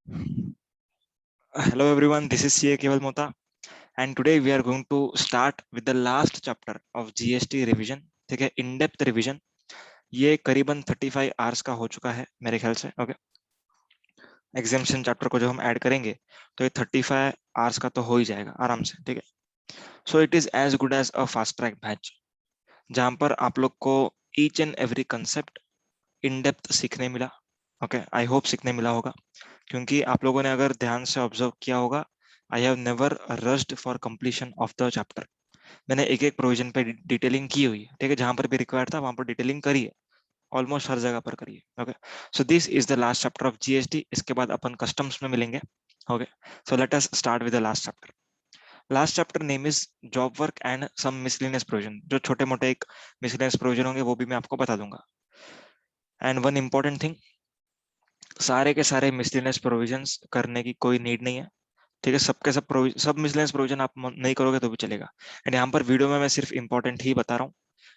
Hello everyone, this is CA Keval Mota, and today we are going to start with the last chapter of GST revision. ठीक है, in depth revision. ये करीबन 35 hours का हो चुका है मेरे ख्याल से. ओके, एग्जामिनेशन चैप्टर को जो हम ऐड करेंगे तो ये 35 आवर्स का तो हो ही जाएगा आराम से. ठीक है, so it is as good as a fast track batch, जहां पर आप लोग को each and every concept in depth सीखने मिला. ओके, आई होप सीखने मिला होगा, क्योंकि आप लोगों ने अगर ध्यान से ऑब्जर्व किया होगा, I have never rushed for completion of the chapter. मैंने एक एक प्रोविजन पे डिटेलिंग की हुई है. ठीक है, जहां पर भी रिक्वायर्ड था वहां पर डिटेलिंग करी है, ऑलमोस्ट हर जगह पर करी है. Okay, so this is the last chapter of GST. इसके बाद अपन कस्टम्स में मिलेंगे. Okay, so let us start with the last chapter. Last chapter name is job work and some miscellaneous provision. जो छोटे मोटे एक मिसलेनियस प्रोविजन होंगे वो भी मैं आपको बता दूंगा. एंड वन इंपॉर्टेंट थिंग, सारे के सारे मिसलेनियस प्रोविजंस करने की कोई नीड नहीं है. ठीक है, सबके सब मिसलेनियस प्रोविजन आप नहीं करोगे तो भी चलेगा. एंड यहाँ पर वीडियो में मैं सिर्फ इंपॉर्टेंट ही बता रहा हूँ.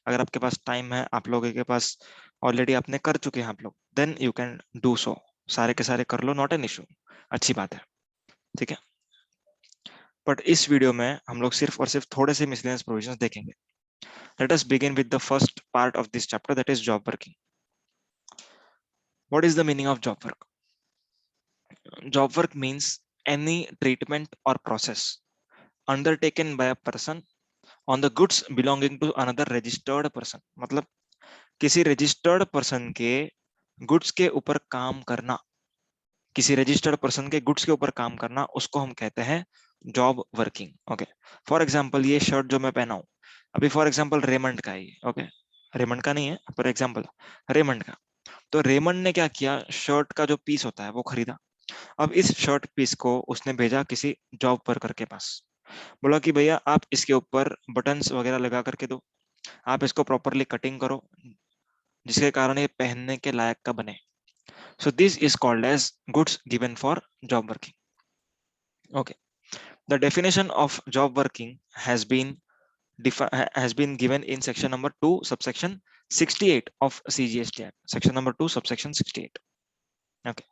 अगर आपके पास टाइम है, आप लोगों के पास ऑलरेडी आपने कर चुके हैं आप लोग, then you can do so. सारे के सारे कर लो, नॉट एन इशू, अच्छी बात है. ठीक है, बट इस वीडियो में हम लोग सिर्फ और सिर्फ थोड़े से मिसलेनियस प्रोविजंस देखेंगे. Let us begin with the first part of this chapter, that is job working. What is the meaning of job work? Job work means any treatment or process undertaken by a person on the goods belonging to another registered person. मतलब किसी registered person के goods के ऊपर काम करना, किसी registered person के goods के ऊपर काम करना, उसको हम कहते हैं job working. Okay, for example ये शर्ट जो मैं पहना हूं अभी, फॉर एग्जांपल रेमंड का है ये. ओके, रेमंड का नहीं है, फॉर एग्जांपल रेमंड का. तो रेमंड ने क्या किया, शर्ट का जो पीस होता है वो खरीदा. अब इस शर्ट पीस को उसने भेजा किसी जॉब वर्कर के पास. बोला कि भैया आप इसके ऊपर बटन्स वगैरह लगा करके दो, आप इसको प्रॉपरली कटिंग करो, जिसके कारण ये पहनने के लायक का बने. So this is called as goods given for job working. Okay, the definition of job working has been given in section number 2 subsection 68 of CGST Act. section number 2 subsection 68. Okay.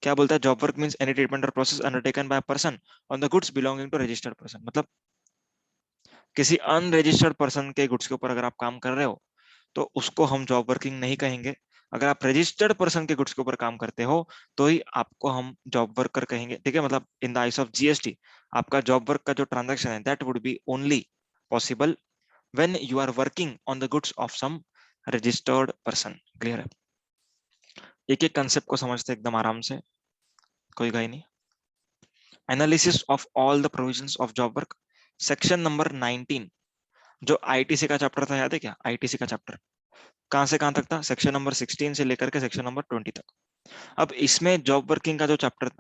क्या बोलता है, job work means any treatment और process undertaken by person on the goods belonging to registered person. मतलब किसी unregistered person के goods के ऊपर अगर आप काम कर रहे हो तो उसको हम जॉब वर्किंग नहीं कहेंगे. अगर आप रजिस्टर्ड पर्सन के गुड्स के ऊपर काम करते हो तो ही आपको हम जॉब वर्कर कहेंगे. ठीक है, मतलब in the eyes of GST आपका जॉब वर्क का जो ट्रांजैक्शन है that would be only possible when you are working on the goods of some registered person. Clear है? एक एक कंसेप्ट को समझते एकदम आराम से, कोई गई नहीं. Analysis of all the provisions of job work, section number 19. जो आईटीसी का चैप्टर था, याद है क्या? आईटीसी का चैप्टर कहां से कहां तक था? सेक्शन नंबर 16 से लेकर के सेक्शन नंबर 20 तक. अब इसमें जॉब वर्किंग का जो चैप्टर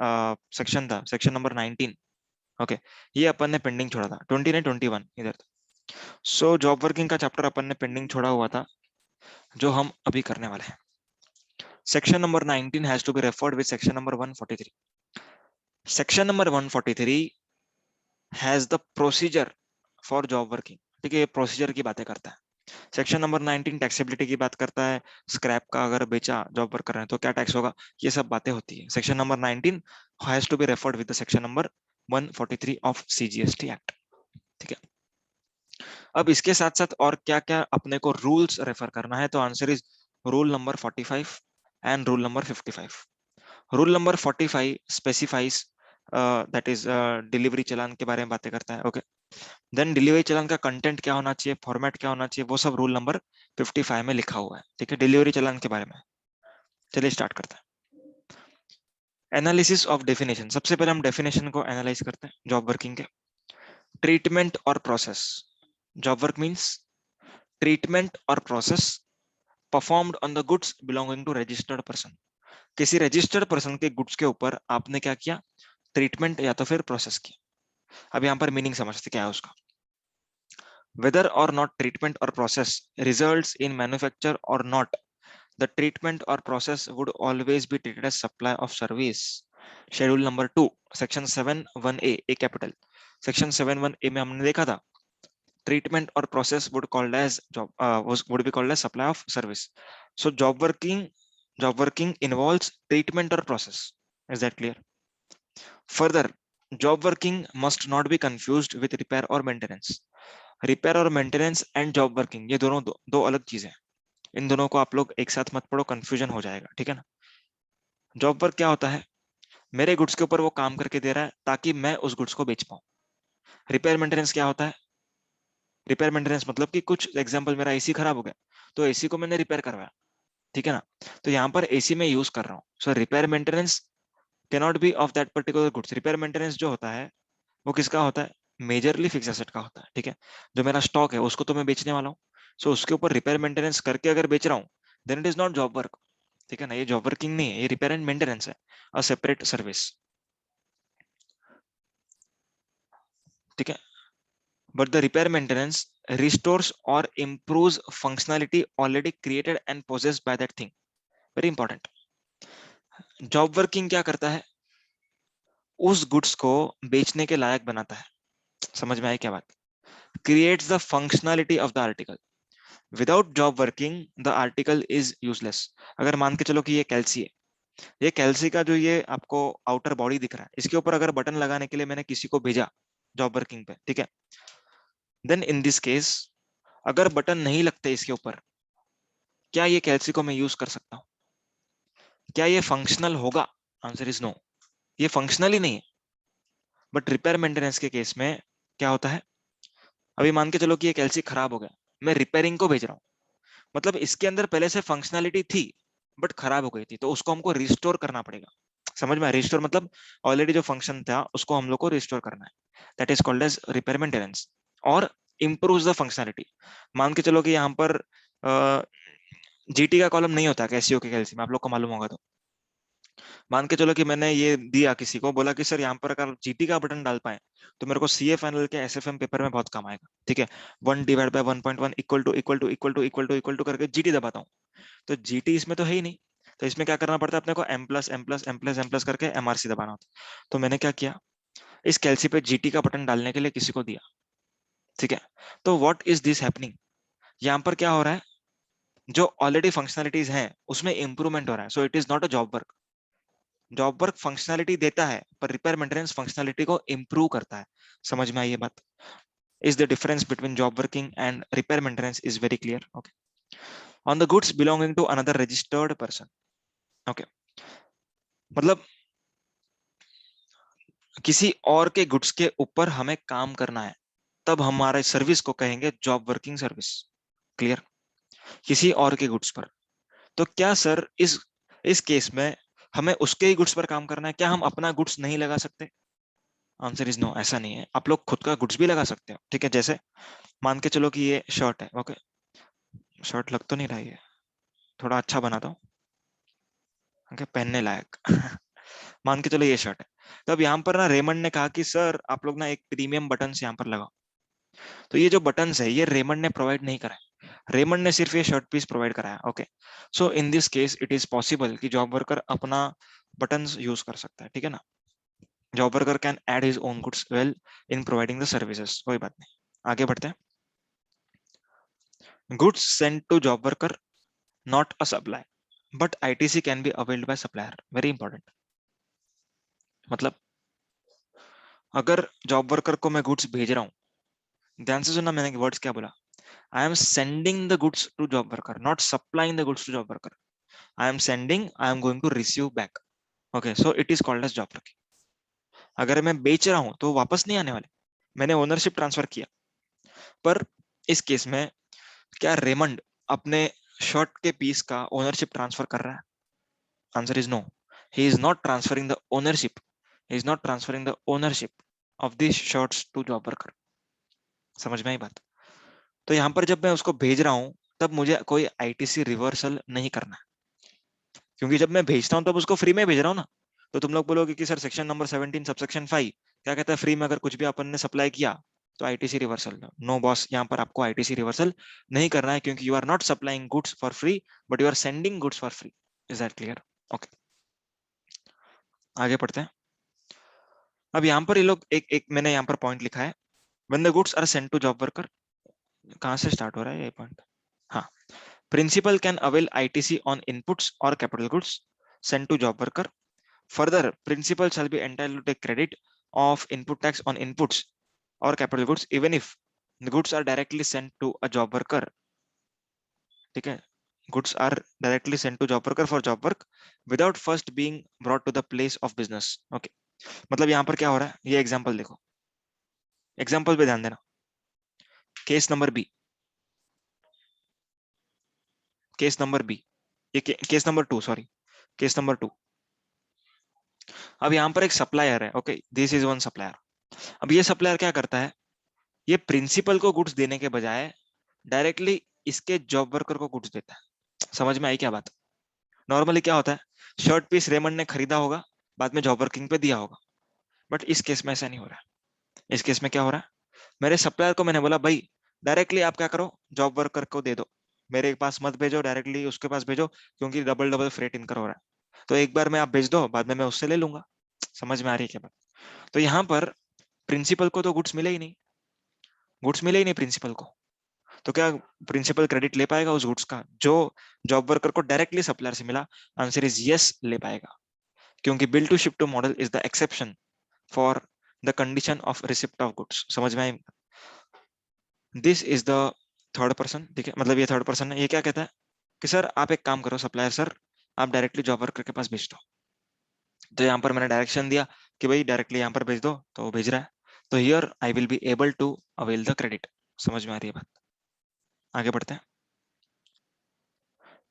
सेक्शन था, सेक्शन नंबर 19. ओके, ये अपन ने पेंडिंग छोड़ा था. 20 ने 21 इधर. सो जॉब वर्किंग का चैप्टर अपन ने पेंडिंग छोड़ा हुआ था, जो हम अभी करने वाले हैं. Section number 19 has to be referred with section number 143. Section number 143 has the procedure for job working. ठीक है, ये प्रोसीजर की बातें करता है. सेक्शन नंबर 19 टैक्सेबिलिटी की बात करता है, स्क्रैप का अगर बेचा जॉब वर्क कर रहे हैं तो क्या टैक्स होगा, ये सब बातें होती है. Section number 19 has to be referred with the section number 143 of CGST act. ठीक है, अब इसके साथ साथ और क्या क्या अपने को रूल्स रेफर करना है, तो answer is rule number 45 and rule number 55. Rule number 45 specifies that is delivery challan के बारे में बातें करता है. ओके, देन डिलीवरी चलान का कंटेंट क्या होना चाहिए, फॉर्मेट क्या होना चाहिए, वो सब रूल नंबर 55 में लिखा हुआ है. ठीक है, डिलीवरी चलान के बारे में. चलिए स्टार्ट करते हैं. Analysis of definition. सबसे पहले हम डेफिनेशन को एनालाइज करते हैं जॉब वर्किंग के. ट्रीटमेंट और process. Job work means treatment और process performed on the goods belonging to registered person. किसी रजिस्टर्ड पर्सन के गुड्स के ऊपर आपने क्या किया, ट्रीटमेंट या तो फिर प्रोसेस किया. अब यहाँ पर मीनिंग समझते क्या है उसका. whether or not treatment or process results in manufacture or not, the treatment or process would always be treated as supply of service. Schedule number 2 section 71A A capital. section 71A में हमने देखा था treatment or process would called as job would be called as supply of service. So job working involves treatment or process. Is that clear? Further, job working must not be confused with repair और maintenance. Repair और maintenance and job working ये दोनों दो अलग चीजें हैं। इन दोनों को आप लोग एक साथ मत पढ़ो, कंफ्यूजन हो जाएगा, ठीक है ना। जॉब वर्क क्या होता है? मेरे गुड्स के ऊपर वो काम करके दे रहा है ताकि मैं उस गुड्स को बेच पाऊं। रिपेयर मेंटेनेंस क्या होता है? रिपेयर मेंटेनेंस मतलब कि कुछ एग्जांपल, मेरा एसी खराब हो गया तो एसी को मैंने रिपेयर करवाया, ठीक है ना। तो यहाँ पर एसी में यूज कर रहा हूँ, so repair maintenance cannot be of that particular goods. Repair maintenance जो होता है वो किसका होता है? मेजरली फिक्स एसेट का होता है, ठीक है। जो मेरा स्टॉक है उसको तो मैं बेचने वाला हूँ, सो उसके ऊपर रिपेयर मेंटेनेंस करके अगर बेच रहा हूँ, then it is not job work, ठीक है ना। ये जॉब वर्किंग नहीं है, ये रिपेयर एंड मेंटेनेंस है, अ सेपरेट सर्विस, ठीक है। But the repair maintenance restores or improves functionality already created and possessed by that thing. Very important. Job working क्या करता है? उस गुड्स को बेचने के लायक बनाता है। समझ में आई क्या बात? Creates the functionality of the article. Without job working the article is useless. अगर मान के चलो कि ये कैल्सी है, ये कैल्सी का जो ये आपको आउटर बॉडी दिख रहा है, इसके ऊपर अगर बटन लगाने के लिए मैंने किसी को भेजा जॉब वर्किंग पे, ठीक है, देन इन दिस केस अगर बटन नहीं लगते इसके ऊपर, क्या ये कैल्सी को मैं यूज कर सकता हूँ? क्या ये फंक्शनल होगा? आंसर इज नो, ये फंक्शनल ही नहीं है। बट रिपेयर मेंटेनेंस के केस में क्या होता है? अभी मान के चलो कि एक एलसी खराब हो गया, मैं रिपेयरिंग को भेज रहा हूँ, मतलब इसके अंदर पहले से फंक्शनैलिटी थी बट खराब हो गई थी, तो उसको हमको रिस्टोर करना पड़ेगा। समझ में आया? रिस्टोर मतलब ऑलरेडी जो फंक्शन था उसको हम लोग को रिस्टोर करना है, that is called as repair maintenance. और इम्प्रूव द फंक्शनैलिटी। मान के चलो कि यहाँ पर जीटी का कॉलम नहीं होता कैसीओ के कैलसी में, आप लोग को मालूम होगा तो। मान के चलो कि मैंने ये दिया किसी को, बोला कि सर यहाँ पर अगर जीटी का बटन डाल पाए तो मेरे को सीए फाइनल के एसएफएम पेपर में बहुत काम आएगा, ठीक है। 1/1.1 equal to equal to equal to equal to equal to करके जीटी दबाता हूँ, तो जीटी इसमें तो है ही नहीं, तो इसमें क्या करना पड़ता है अपने को? M plus M plus M plus M plus करके एमआरसी दबाना होता है। तो मैंने क्या किया, इस कैलसी पे जीटी का बटन डालने के लिए किसी को दिया, ठीक है। तो व्हाट इज दिस हैपनिंग? यहाँ पर क्या हो रहा है? जो ऑलरेडी फंक्शनलिटीज हैं उसमें इंप्रूवमेंट हो रहा है, so it is not a job work. Job work functionality देता है पर रिपेयर मेंटेनेंस फंक्शनैलिटी को इंप्रूव करता है। समझ में आई ये बात? Is the difference between job working and repair maintenance is very clear, okay. On the goods belonging to another registered person, okay, मतलब किसी और के गुड्स के ऊपर हमें काम करना है, तब हमारे सर्विस को कहेंगे जॉब वर्किंग सर्विस। क्लियर? किसी और के गुड्स पर। तो क्या सर इस केस में हमें उसके ही गुड्स पर काम करना है? क्या हम अपना गुड्स नहीं लगा सकते? आंसर इज नो, ऐसा नहीं है। आप लोग खुद का गुड्स भी लगा सकते हो, ठीक है। जैसे मान के चलो कि ये शर्ट है, ओके, शर्ट लग तो नहीं रहा है, थोड़ा अच्छा बनाता हूँ, ओके, पहनने लायक मान के चलो ये शर्ट है। तो अब यहाँ पर ना रेमंड ने कहा कि सर आप लोग ना एक प्रीमियम बटन यहाँ पर लगाओ। तो ये जो बटन है ये रेमंड ने प्रोवाइड नहीं करा है, रेमंड ने सिर्फ ये शर्ट पीस प्रोवाइड कराया, okay. So in this case it is possible कि जॉब वर्कर अपना बटन यूज कर सकता है, ठीक है ना। Job worker can add his own goods well in providing the services, कोई बात नहीं। आगे बढ़ते हैं। Goods sent to job worker, not a supply, but ITC can be availed by supplier. Very important. मतलब अगर जॉब वर्कर को मैं गुड्स भेज रहा हूँ, ध्यान से सुनना मैंने वर्ड्स क्या बोला। I am sending the goods to job worker, not supplying the goods to job worker. I am sending, I am going to receive back, okay. So it is called as job working. अगर मैं बेच रहा हूं तो वापस नहीं आने वाले, मैंने ओनरशिप ट्रांसफर किया। पर इस केस में क्या रेमंड अपने शर्ट के पीस का ओनरशिप ट्रांसफर कर रहा है? Answer is no. He is not transferring the ownership. He is not transferring the ownership of these shirts to job worker. समझ में आई बात? तो यहाँ पर जब मैं उसको भेज रहा हूँ तब मुझे कोई आईटीसी रिवर्सल नहीं करना है, क्योंकि जब मैं भेजता हूँ तब उसको फ्री में भेज रहा हूँ ना। तो तुम लोग बोलोगे कि सर सेक्शन नंबर 17 सबसेक्शन 5 क्या कहता है? फ्री में अगर कुछ भी अपन ने सप्लाई किया तो आईटीसी रिवर्सल। नो बॉस, यहाँ पर आपको आईटीसी रिवर्सल नहीं करना है, क्योंकि you are not supplying goods for free but you are sending goods for free. Is that clear? Okay, आगे पढ़ते हैं। अब यहाँ पर ये लोग एक एक मैंने यहाँ पर पॉइंट लिखा है, when the goods are sent to job worker. कहाँ से स्टार्ट हो रहा है ये पॉइंट? हाँ, principal can avail ITC on inputs और capital goods sent to job worker Further, principal shall be entitled to take credit of input tax on inputs or capital goods even if the goods are directly sent to a job worker. ठीक है, goods are directly sent to job worker for job work without first being brought to the place of business. Okay, मतलब यहाँ पर क्या हो रहा है, ये एग्जांपल देखो, एग्जांपल पे ध्यान देना. Case number B, case number B, ये case number 2, sorry, case number 2. अब यहाँ पर एक सप्लायर है. Okay, this is one supplier. अब ये सप्लायर क्या करता है, ये प्रिंसिपल को गुड्स देने के बजाय डायरेक्टली इसके जॉब वर्कर को गुड्स देता है. समझ में आई क्या बात? नॉर्मली क्या होता है, शर्ट पीस रेमंड ने खरीदा होगा, बाद में जॉब वर्किंग पे दिया होगा. बट इस केस में ऐसा नहीं हो रहा है. इस केस में क्या हो रहा है, मेरे सप्लायर को मैंने बोला भाई डायरेक्टली आप क्या करो, जॉब वर्कर को दे दो, मेरे पास मत भेजो, डायरेक्टली उसके पास भेजो, क्योंकि डबल डबल फ्रेट इनकर हो रहा है. तो एक बार में आप भेज दो, बाद में मैं उससे ले लूंगा. समझ में आ रही है क्या बात? तो यहाँ पर प्रिंसिपल को तो गुड्स मिले ही नहीं, गुड्स मिले ही नहीं प्रिंसिपल को. तो क्या प्रिंसिपल क्रेडिट ले पाएगा उस गुड्स का जो जॉब वर्कर को डायरेक्टली सप्लायर से मिला? आंसर इज यस, ले पाएगा, क्योंकि bill to ship to model is the exception for the condition of receipt of goods. समझ में आई? This is the third person. ठीक है, मतलब ये थर्ड पर्सन है, ये क्या कहता है कि सर आप एक काम करो सप्लायर सर, आप डायरेक्टली जॉब वर्कर के पास भेज दो. तो यहाँ पर मैंने डायरेक्शन दिया कि भाई डायरेक्टली यहाँ पर भेज दो, तो वो भेज रहा है. तो here I will be able to avail the credit. समझ में आ रही है बात? आगे बढ़ते हैं.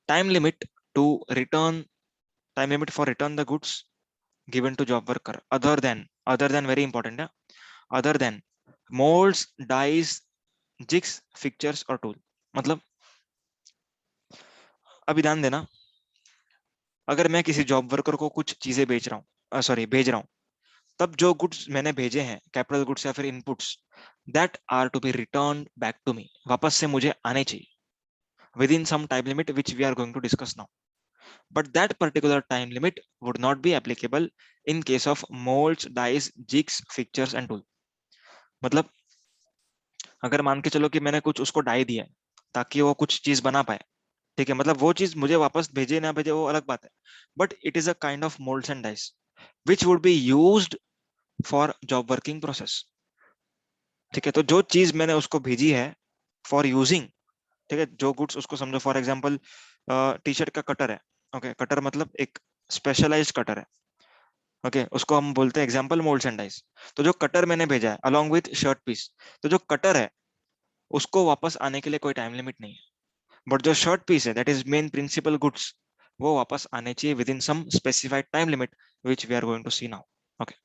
Time limit to return, time limit for return the goods given to job worker other than very important, yeah? other than molds, dies, jigs, fixtures और tool. मतलब अभी ध्यान देना, अगर मैं किसी जॉब वर्कर को कुछ चीजें बेच रहा हूँ, सॉरी भेज रहा हूँ, तब जो गुड्स मैंने भेजे हैं, कैपिटल गुड्स या फिर inputs, that are to be return back to me, वापस से मुझे आने चाहिए within some time limit which we are going to discuss now. But that particular time limit would not be applicable in case of moulds, dies, jigs, fixtures and tool. मतलब अगर मान के चलो कि मैंने कुछ उसको डाई दिया है ताकि वो कुछ चीज बना पाए, ठीक है, मतलब वो चीज मुझे वापस भेजे ना भेजे वो अलग बात है, but it is a kind of moulds and dice which would be used for job working process. ठीक है, तो जो चीज मैंने उसको भेजी है फॉर यूजिंग, ठीक है, जो गुड्स उसको समझो, फॉर एग्जांपल टी शर्ट का कटर है. ओके, कटर मतलब एक स्पेशलाइज्ड कटर है. ओके, उसको हम बोलते हैं एग्जांपल मोल्ड्स एंड डाइस. तो जो कटर मैंने भेजा है अलोंग विथ शर्ट पीस, तो जो कटर है उसको वापस आने के लिए कोई टाइम लिमिट नहीं है. बट जो शर्ट पीस है that is main principal goods, वो वापस आने चाहिए within some specified time limit which we are going to see now. Okay,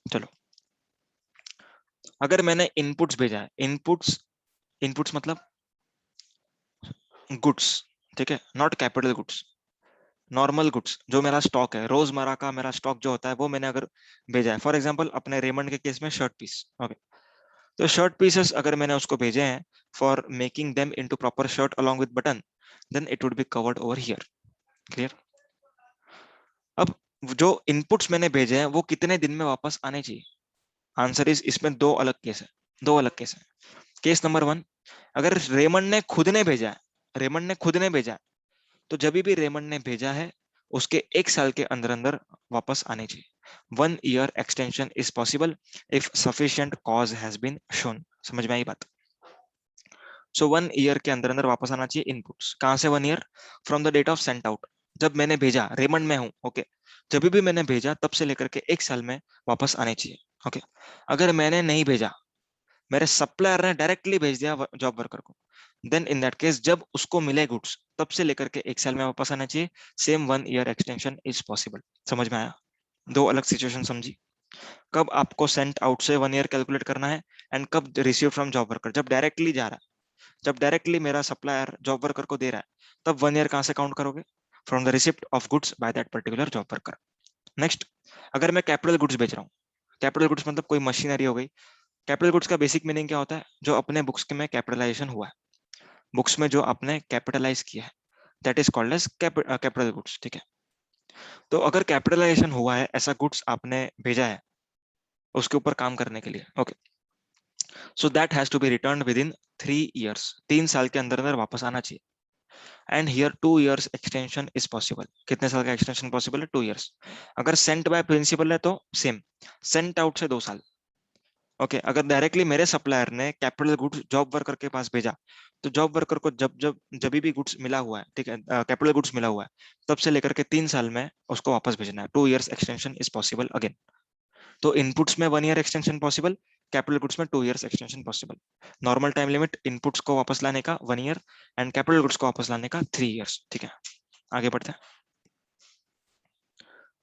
चलो. अगर मैंने इनपुट्स भेजा है, इनपुट्स, इनपुट्स मतलब गुड्स, ठीक है, not capital goods, normal goods, जो मेरा स्टॉक है, रोजमर्रा का मेरा स्टॉक जो होता है, वो मैंने अगर भेजा है, फॉर एग्जांपल अपने रेमंड के केस में शर्ट पीस. ओके, तो शर्ट पीसेस अगर मैंने उसको भेजे हैं for making them into proper shirt along with button, then it would be covered over here. Clear? अब जो इनपुट्स मैंने भेजे हैं वो कितने दिन में वापस आने चाहिए? आंसर इज, इसमें दो अलग केस है, दो अलग केस है. केस नंबर 1, अगर रेमंड ने खुद ने भेजा है, रेमंड ने खुद ने भेजा है, तो जब भी रेमंड ने भेजा है उसके 1 साल के अंदर अंदर वापस आने चाहिए. 1 year extension is possible if sufficient cause has been shown. समझ में आई बात? सो 1 year के अंदर अंदर वापस आना चाहिए इनपुट्स. कहां से 1 year? From the date of sent out, जब मैंने भेजा, रेमंड में हूं, ओके, जब भी मैंने भेजा तब से लेकर के 1 साल में वापस आने चाहिए. ओके, अगर मैंने नहीं भेजा, मेरे सप्लायर ने डायरेक्टली भेज दिया जॉब वर्कर को, देन इन दैट केस जब उसको मिले गुड्स तब से लेकर के 1 साल में वापस आना चाहिए. Same 1 year extension is possible. समझ में आया? दो अलग सिचुएशन समझी. कब आपको सेंट आउट से 1 year कैलकुलेट करना है, एंड कब रिसीव फ्रॉम जॉब वर्कर, जब डायरेक्टली जा रहा है, जब डायरेक्टली मेरा सप्लायर जॉब वर्कर को दे रहा है, तब 1 year कहां से काउंट करोगे? From the receipt of goods by that particular job worker. Next, अगर मैं कैपिटल गुड्स बेच रहा हूँ, कैपिटल गुड्स मतलब कोई मशीनरी हो गई. कैपिटल गुड्स का बेसिक मीनिंग क्या होता है? जो अपने बुक्स में कैपिटलाइजेशन हुआ है, बुक्स में जो आपने कैपिटलाइज किया है, that is called as capital goods. ठीक है, तो अगर कैपिटलाइजेशन हुआ है, ऐसा गुड्स आपने भेजा है उसके ऊपर काम करने के लिए, okay, so that has to be return within 3 years. 3 साल के अंदर अंदर वापस आना चाहिए. And here 2 years extension is possible. कितने साल का एक्सटेंशन पॉसिबल है? 2 years। अगर सेंट बाय प्रिंसिपल है तो सेम, सेंट आउट से 2 साल। ओके अगर डायरेक्टली मेरे सप्लायर ने कैपिटल गुड्स जॉब वर्कर के पास भेजा, तो जॉब वर्कर को जब जब जब भी गुड्स मिला हुआ है, ठीक है, कैपिटल गुड्स मिला हुआ है, तब से लेकर के 3 साल में उसको वापस भेजना है। 2 years extension is possible again. तो इनपुट्स में 1 year extension possible, capital goods में 2 years extension possible. Normal time limit inputs को वापस लाने का 1 year एंड कैपिटल गुड्स को वापस लाने का 3 years। ठीक है, आगे बढ़ते हैं।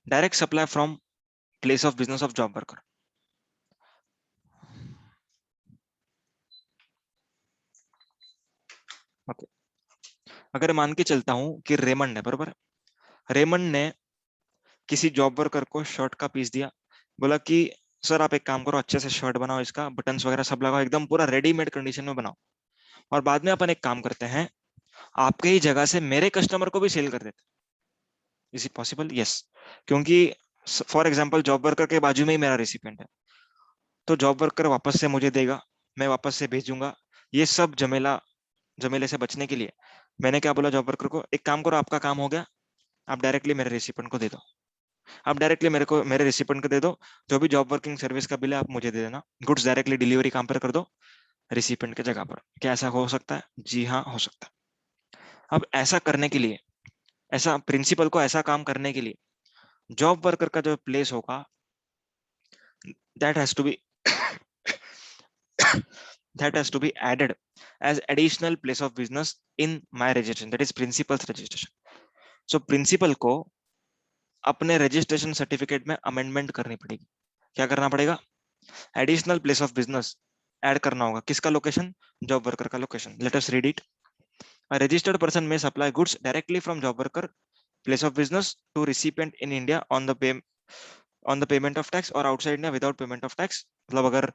Direct supply from place of business of job worker. Okay अगर मान के चलता हूं कि रेमंड है, बरोबर, रेमंड ने किसी जॉब वर्कर को शर्ट का पीस दिया, बोला कि सर आप एक काम करो, अच्छे से शर्ट बनाओ, इसका बटन्स वगैरह सब लगाओ, एकदम पूरा रेडीमेड कंडीशन में बनाओ, और बाद में अपन एक काम करते हैं, आपके ही जगह से मेरे कस्टमर को भी सेल कर देते। Is it possible? यस। क्योंकि फॉर एग्जाम्पल जॉब वर्कर के बाजू में ही मेरा रेसिपिएंट है, तो जॉब वर्कर वापस से मुझे देगा, मैं वापस से भेजूंगा। ये सब झमेले से बचने के लिए मैंने क्या बोला जॉब वर्कर को, एक काम करो, आपका काम हो गया, आप डायरेक्टली मेरे रेसिपिएंट को दे दो, आप डायरेक्टली मेरे रेसिपिएंट को दे दो, जो भी जॉब वर्किंग सर्विस का बिल है आप मुझे दे देना, गुड्स डायरेक्टली डिलीवरी काम पर कर दो रेसिपिएंट की जगह पर। क्या ऐसा हो सकता है? जी हाँ, हो सकता है। अब ऐसा करने के लिए, ऐसा प्रिंसिपल को ऐसा काम करने के लिए, जॉब वर्कर का जो प्लेस होगा, that has to be that has to be added as additional place of business in my registration, that is principal's registration. So principal को अपने रजिस्ट्रेशन सर्टिफिकेट में अमेंडमेंट करनी पड़ेगी। क्या करना पड़ेगा? Additional place of business add करना होगा। किसका लोकेशन? जॉब वर्कर का location. Late us read it. A registered person may supply goods directly from job worker place of business to recipient in India on the payment of tax or outside India without payment of tax। मतलब अगर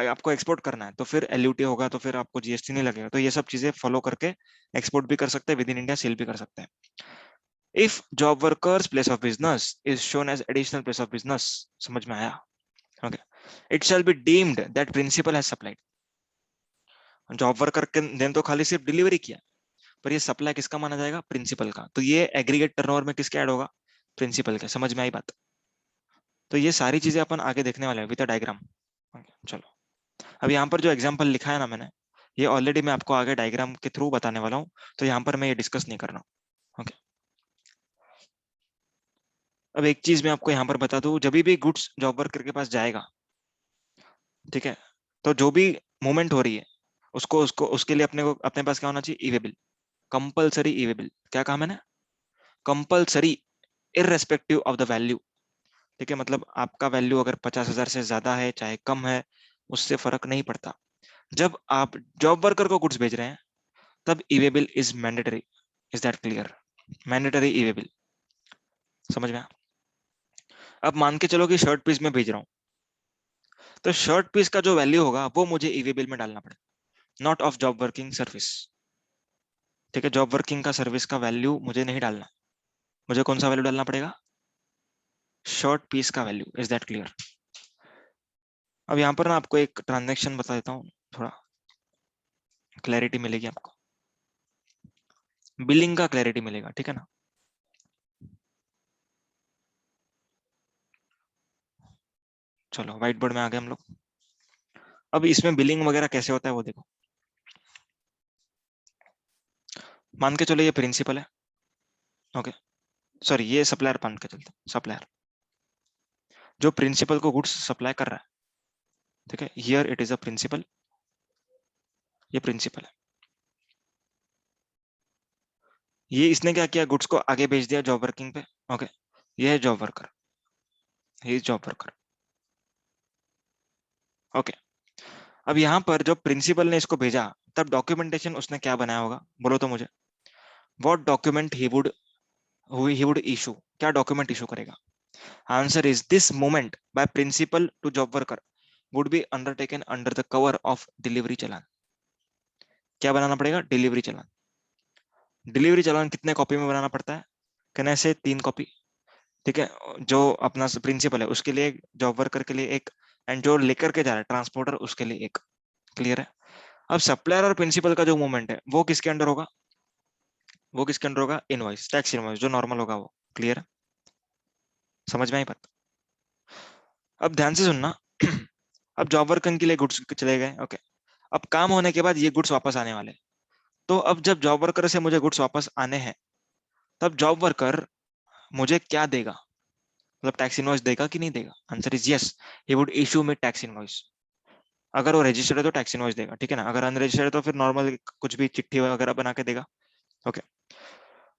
आपको export करना है तो फिर LUT होगा, तो फिर आपको जीएसटी नहीं लगेगा। तो ये सब चीजें फॉलो करके एक्सपोर्ट भी कर सकते हैं, विद इन इंडिया सेल भी कर सकते हैं। If job workers place of business is shown as additional place of business, समझ में आया? Okay, it shall be deemed that principal has supplied. Job worker ने तो खाली सिर्फ डिलीवरी किया, पर ये सप्लाई किसका माना जाएगा? प्रिंसिपल का। तो ये एग्रीगेट टर्नओवर में किसके ऐड होगा? प्रिंसिपल के। समझ में आई बात? तो ये सारी चीजें अपन आगे देखने वाले हैं विद डायग्राम। चलो, अब यहाँ पर जो एग्जाम्पल लिखा है ना मैंने, ये ऑलरेडी मैं आपको आगे डायग्राम के थ्रू बताने वाला हूँ, तो यहाँ पर मैं ये डिस्कस नहीं कर रहा हूँ। ओके, अब एक चीज मैं आपको यहाँ पर बता दूं, जब भी गुड्स जॉब वर्कर के पास जाएगा, ठीक है, तो जो भी मूवमेंट हो रही है, उसको उसको उसके लिए अपने पास क्या होना चाहिए? ई वे बिल, कंपल्सरी ई वे बिल। क्या कहा मैंने? Compulsory, irrespective of the value. ठीक है, मतलब आपका वैल्यू अगर 50,000 से ज्यादा है चाहे कम है, उससे फर्क नहीं पड़ता। जब आप जॉब वर्कर को गुड्स भेज रहे हैं, तब e way bill is mandatory. Is that clear? Mandatory e way bill, समझ में आया? अब मान के चलो कि शर्ट पीस में भेज रहा हूँ, तो शर्ट पीस का जो वैल्यू होगा वो मुझे ई वे बिल में डालना पड़ेगा, not of job working service. ठीक है, जॉब वर्किंग का सर्विस का वैल्यू मुझे नहीं डालना, मुझे कौन सा वैल्यू डालना पड़ेगा? शर्ट पीस का वैल्यू। Is that clear? अब यहाँ पर ना आपको एक ट्रांजेक्शन बता देता हूँ, थोड़ा क्लैरिटी मिलेगी आपको, बिलिंग का क्लैरिटी मिलेगा, ठीक है ना। चलो, व्हाइट बोर्ड में आ गए हम लोग। अब इसमें बिलिंग वगैरह कैसे होता है वो देखो। मान के चलो ये प्रिंसिपल है, ओके, सॉरी ये सप्लायर मान के चलते, सप्लायर जो प्रिंसिपल को गुड्स सप्लाई कर रहा है, ठीक है, here it is a principal, ये प्रिंसिपल है। ये इसने क्या किया? गुड्स को आगे भेज दिया जॉब वर्किंग पे, ओके, ये है जॉब वर्कर, ये जॉब वर्कर, ओके। अब यहाँ पर जो प्रिंसिपल ने इसको भेजा, तब डॉक्यूमेंटेशन उसने क्या बनाया होगा? बोलो तो मुझे। What document he would issue, क्या डॉक्यूमेंट इशू करेगा? Answer is this movement by principal to job worker would be undertaken under the cover of delivery challan. क्या बनाना पड़ेगा? डिलीवरी चलान। डिलीवरी चलान कितने कॉपी में बनाना पड़ता है? कहने से 3 कॉपी, ठीक है। जो अपना प्रिंसिपल है उसके लिए एक, जॉब वर्कर के लिए एक, एंड जो लेकर के जा रहा है ट्रांसपोर्टर उसके लिए एक। क्लियर है? अब सप्लायर और प्रिंसिपल का जो मूवमेंट है वो किसके अंडर होगा? वो किसके अंडर होगा? इनवॉइस, टैक्स इनवॉइस जो नॉर्मल होगा वो। क्लियर? समझ में आई बात? अब ध्यान से सुनना। अब जॉब वर्क के लिए गुड्स चले गए, ओके। अब काम होने के बाद ये गुड्स वापस आने वाले हैं। तो अब जब जॉब वर्कर से मुझे गुड्स वापस आने हैं, तब जॉब वर्कर मुझे क्या देगा? मतलब टैक्स इनवॉइस देगा कि नहीं देगा? Answer is yes, he would issue me tax invoice. अगर वो रजिस्टर्ड है तो टैक्स इनवॉइस देगा, ठीक है ना। अगर अनरजिस्टर्ड है तो फिर नॉर्मल कुछ भी चिट्ठी वगैरह बना के देगा, ओके।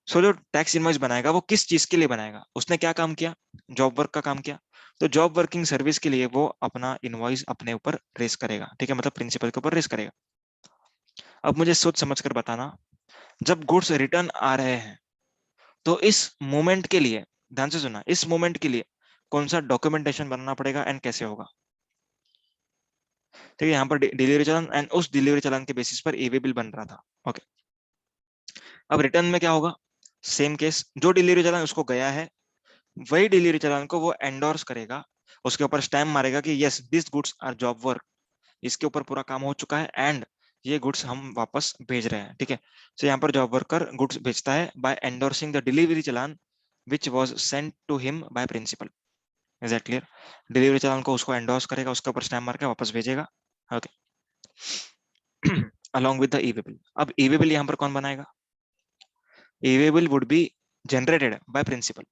सो जो टैक्स इनवॉइस बनाएगा वो किस चीज के लिए बनाएगा? उसने क्या काम किया? जॉब वर्क का काम किया। तो जॉब वर्किंग सर्विस के लिए वो अपना इनवॉइस अपने ऊपर रेस करेगा, ठीक है, मतलब प्रिंसिपल के ऊपर रेस करेगा। अब मुझे सोच समझ कर बताना, जब गुड्स रिटर्न आ रहे हैं तो इस मोमेंट के लिए, ध्यान से सुना, इस मोमेंट के लिए कौन सा डॉक्यूमेंटेशन बनाना पड़ेगा एंड कैसे होगा? ठीक है, यहाँ पर डिलीवरी चालान एंड उस डिलीवरी चालान के बेसिस पर ईवे बिल बन रहा था, ओके। अब रिटर्न में क्या होगा? सेम केस, जो डिलीवरी चालान उसको गया है वही डिलीवरी चालान को वो एंडोर्स करेगा, उसके ऊपर स्टैम्प मारेगा कि yes this goods are job work, इसके ऊपर पूरा काम हो चुका है एंड ये गुड्स हम वापस भेज रहे हैं, ठीक है। तो यहाँ पर जॉब वर्कर गुड्स भेजता है by endorsing the delivery challan which was sent to him by principal. Is that clear? Delivery challan को उसको एंडोर्स करेगा, उसके ऊपर स्टैम्प मार के वापस भेजेगा, okay. Along with the e way bill. अब ई वे बिल यहाँ पर कौन बनाएगा? E way bill would be generated by principal.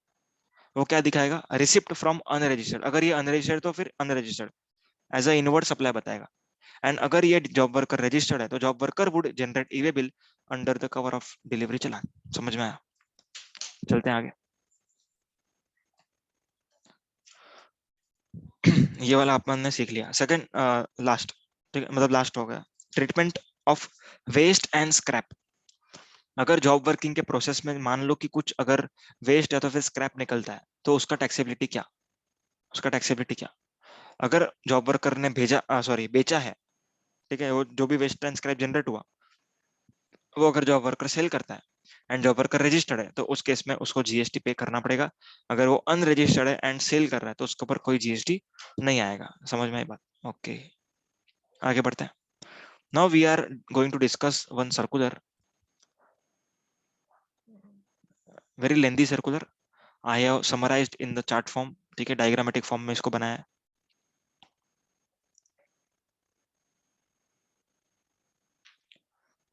वो क्या दिखाएगा? Receipt from unregistered. अगर ये अनरजिस्टर्ड तो फिर unregistered as a inward supply बताएगा। एंड अगर ये जॉब वर्कर रजिस्टर्ड है तो job worker would generate e way bill under the cover of delivery challan. समझ में आया? चलते हैं आगे। ये वाला अपन ने सीख लिया। सेकंड लास्ट, ठीक है, मतलब लास्ट हो गया, treatment of waste and scrap. अगर जॉब वर्किंग के प्रोसेस में मान लो कि कुछ अगर वेस्ट या तो फिर स्क्रैप निकलता है तो उसका टैक्सेबिलिटी क्या? उसका टैक्सेबिलिटी क्या? अगर जॉब वर्कर ने भेजा, सॉरी, बेचा है, ठीक है, वो जो भी वेस्ट एंड स्क्रैप जनरेट हुआ वो अगर जॉब वर्कर सेल करता है एंड जॉब वर्कर रजिस्टर्ड है तो उस केस में उसको जीएसटी पे करना पड़ेगा। अगर वो अनरजिस्टर्ड है एंड सेल कर रहा है तो उसके ऊपर कोई जीएसटी नहीं आएगा। समझ में आई बात? ओके, आगे बढ़ते हैं। Now we are going to discuss one circular, very lengthy circular. I have summarised in the chart form, ठीक है, डायग्रामेटिक फॉर्म में इसको बनाया है।